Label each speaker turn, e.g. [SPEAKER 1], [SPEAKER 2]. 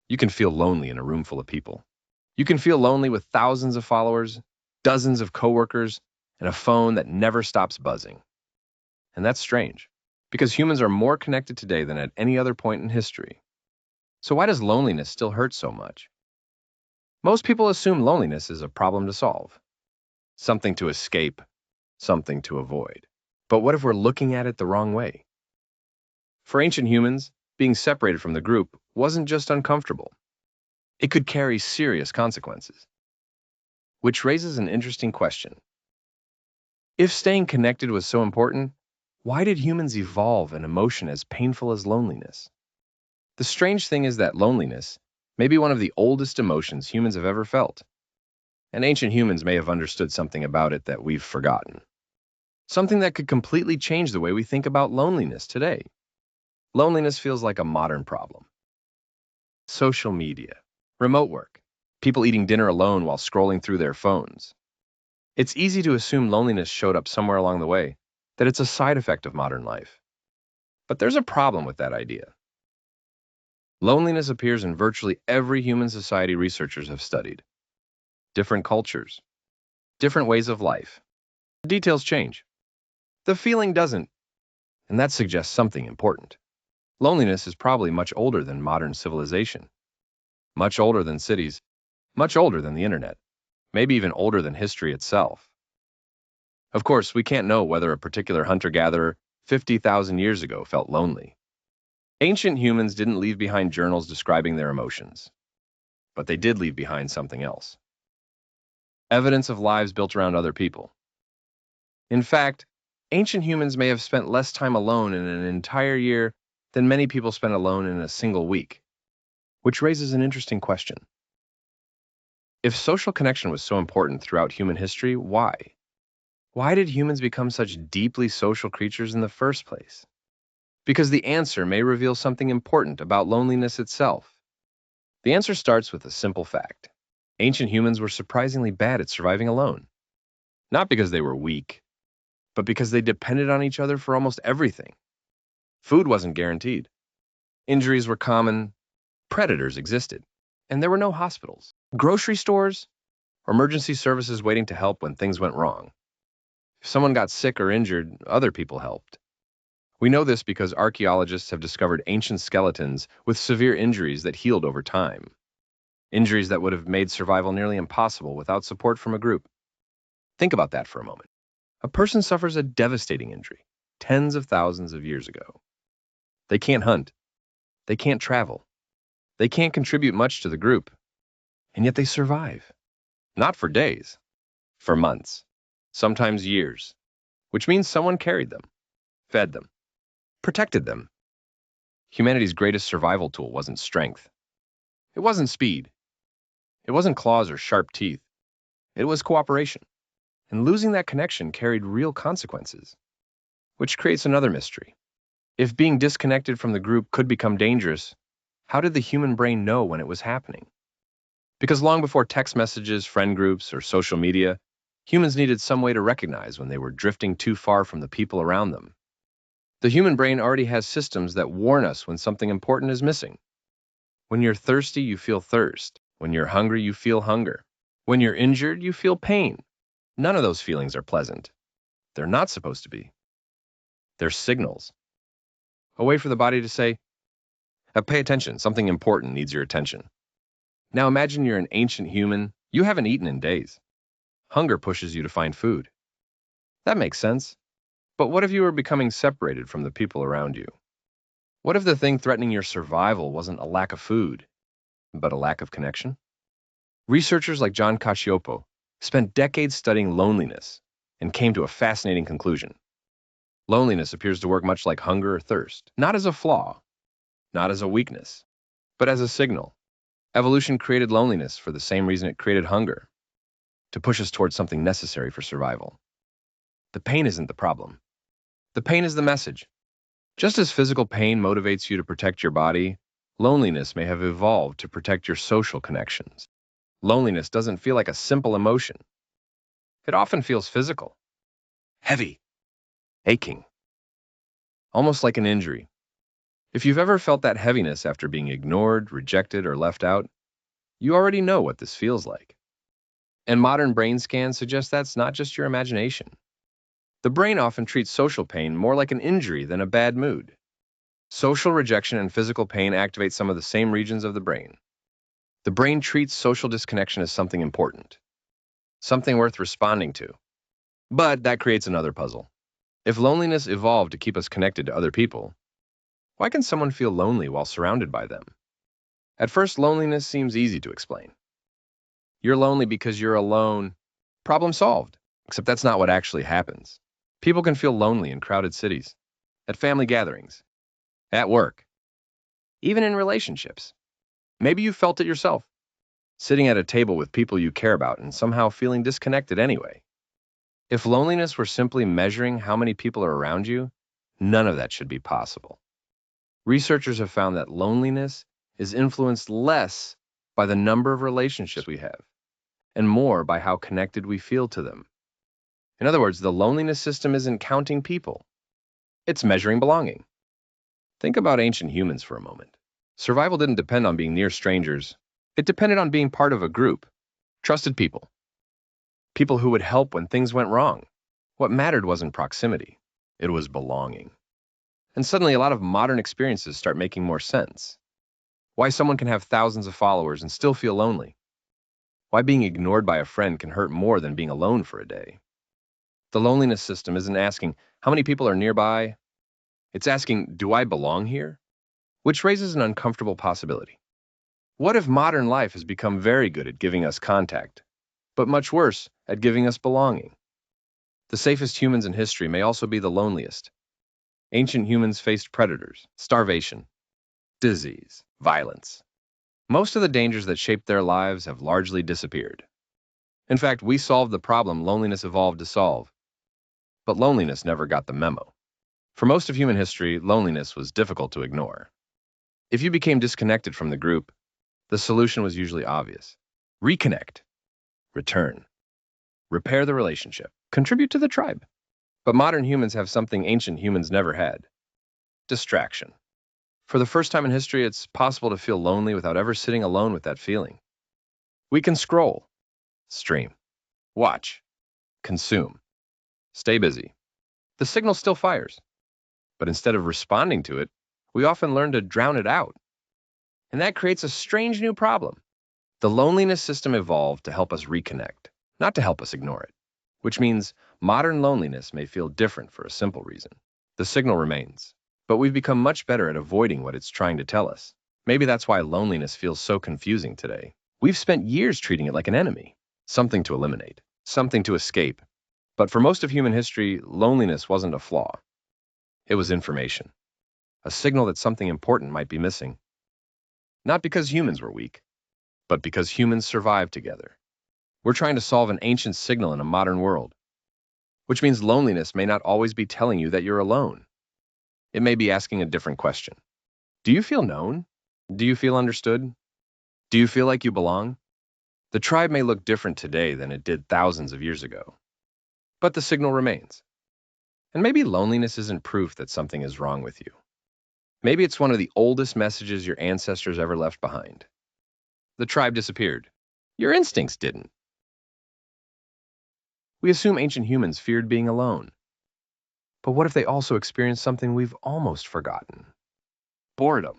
[SPEAKER 1] You can feel lonely in a room full of people. You can feel lonely with thousands of followers, dozens of coworkers, and a phone that never stops buzzing. And that's strange, because humans are more connected today than at any other point in history. So why does loneliness still hurt so much? Most people assume loneliness is a problem to solve, something to escape, something to avoid. But what if we're looking at it the wrong way? For ancient humans, being separated from the group wasn't just uncomfortable. It could carry serious consequences. Which raises an interesting question. If staying connected was so important, why did humans evolve an emotion as painful as loneliness? The strange thing is that loneliness may be one of the oldest emotions humans have ever felt, and ancient humans may have understood something about it that we've forgotten. Something that could completely change the way we think about loneliness today. Loneliness feels like a modern problem. Social media, remote work, people eating dinner alone while scrolling through their phones. It's easy to assume loneliness showed up somewhere along the way, that it's a side effect of modern life. But there's a problem with that idea. Loneliness appears in virtually every human society researchers have studied. Different cultures, different ways of life. The details change. The feeling doesn't, and that suggests something important. Loneliness is probably much older than modern civilization, much older than cities, much older than the internet, maybe even older than history itself. Of course, we can't know whether a particular hunter-gatherer 50,000 years ago felt lonely. Ancient humans didn't leave behind journals describing their emotions, but they did leave behind something else. Evidence of lives built around other people. In fact, ancient humans may have spent less time alone in an entire year than many people spend alone in a single week, which raises an interesting question. If social connection was so important throughout human history, why? Why did humans become such deeply social creatures in the first place? Because the answer may reveal something important about loneliness itself. The answer starts with a simple fact. Ancient humans were surprisingly bad at surviving alone. Not because they were weak, but because they depended on each other for almost everything. Food wasn't guaranteed. Injuries were common. Predators existed. And there were no hospitals, grocery stores, or emergency services waiting to help when things went wrong. If someone got sick or injured, other people helped. We know this because archaeologists have discovered ancient skeletons with severe injuries that healed over time. Injuries that would have made survival nearly impossible without support from a group. Think about that for a moment. A person suffers a devastating injury tens of thousands of years ago. They can't hunt. They can't travel. They can't contribute much to the group. And yet they survive. Not for days, for months, sometimes years, which means someone carried them, fed them, protected them. Humanity's greatest survival tool wasn't strength. It wasn't speed. It wasn't claws or sharp teeth. It was cooperation. And losing that connection carried real consequences, which creates another mystery. If being disconnected from the group could become dangerous, how did the human brain know when it was happening? Because long before text messages, friend groups, or social media, humans needed some way to recognize when they were drifting too far from the people around them. The human brain already has systems that warn us when something important is missing. When you're thirsty, you feel thirst. When you're hungry, you feel hunger. When you're injured, you feel pain. None of those feelings are pleasant. They're not supposed to be. They're signals. A way for the body to say, pay attention, something important needs your attention. Now imagine you're an ancient human. You haven't eaten in days. Hunger pushes you to find food. That makes sense. But what if you were becoming separated from the people around you? What if the thing threatening your survival wasn't a lack of food, but a lack of connection? Researchers like John Cacioppo spent decades studying loneliness and came to a fascinating conclusion. Loneliness appears to work much like hunger or thirst, not as a flaw, not as a weakness, but as a signal. Evolution created loneliness for the same reason it created hunger, to push us towards something necessary for survival. The pain isn't the problem. The pain is the message. Just as physical pain motivates you to protect your body, loneliness may have evolved to protect your social connections. Loneliness doesn't feel like a simple emotion. It often feels physical, heavy, aching, almost like an injury. If you've ever felt that heaviness after being ignored, rejected, or left out, you already know what this feels like. And modern brain scans suggest that's not just your imagination. The brain often treats social pain more like an injury than a bad mood. Social rejection and physical pain activate some of the same regions of the brain. The brain treats social disconnection as something important, something worth responding to. But that creates another puzzle. If loneliness evolved to keep us connected to other people, why can someone feel lonely while surrounded by them? At first, loneliness seems easy to explain. You're lonely because you're alone. Problem solved. Except that's not what actually happens. People can feel lonely in crowded cities, at family gatherings, at work, even in relationships. Maybe you felt it yourself, sitting at a table with people you care about and somehow feeling disconnected anyway. If loneliness were simply measuring how many people are around you, none of that should be possible. Researchers have found that loneliness is influenced less by the number of relationships we have and more by how connected we feel to them. In other words, the loneliness system isn't counting people, it's measuring belonging. Think about ancient humans for a moment. Survival didn't depend on being near strangers, it depended on being part of a group, trusted people, people who would help when things went wrong. What mattered wasn't proximity, it was belonging. And suddenly, a lot of modern experiences start making more sense. Why someone can have thousands of followers and still feel lonely. Why being ignored by a friend can hurt more than being alone for a day. The loneliness system isn't asking how many people are nearby, it's asking, do I belong here? Which raises an uncomfortable possibility. What if modern life has become very good at giving us contact, but much worse at giving us belonging? The safest humans in history may also be the loneliest. Ancient humans faced predators, starvation, disease, violence. Most of the dangers that shaped their lives have largely disappeared. In fact, we solved the problem loneliness evolved to solve. But loneliness never got the memo. For most of human history, loneliness was difficult to ignore. If you became disconnected from the group, the solution was usually obvious. Reconnect, return, repair the relationship, contribute to the tribe. But modern humans have something ancient humans never had: distraction. For the first time in history, it's possible to feel lonely without ever sitting alone with that feeling. We can scroll, stream, watch, consume, stay busy. The signal still fires, but instead of responding to it, we often learn to drown it out. And that creates a strange new problem. The loneliness system evolved to help us reconnect, not to help us ignore it, which means modern loneliness may feel different for a simple reason. The signal remains, but we've become much better at avoiding what it's trying to tell us. Maybe that's why loneliness feels so confusing today. We've spent years treating it like an enemy, something to eliminate, something to escape. But for most of human history, loneliness wasn't a flaw. It was information, a signal that something important might be missing. Not because humans were weak, but because humans survived together. We're trying to solve an ancient signal in a modern world, which means loneliness may not always be telling you that you're alone. It may be asking a different question. Do you feel known? Do you feel understood? Do you feel like you belong? The tribe may look different today than it did thousands of years ago, but the signal remains. And maybe loneliness isn't proof that something is wrong with you. Maybe it's one of the oldest messages your ancestors ever left behind. The tribe disappeared. Your instincts didn't. We assume ancient humans feared being alone. But what if they also experienced something we've almost forgotten? Boredom.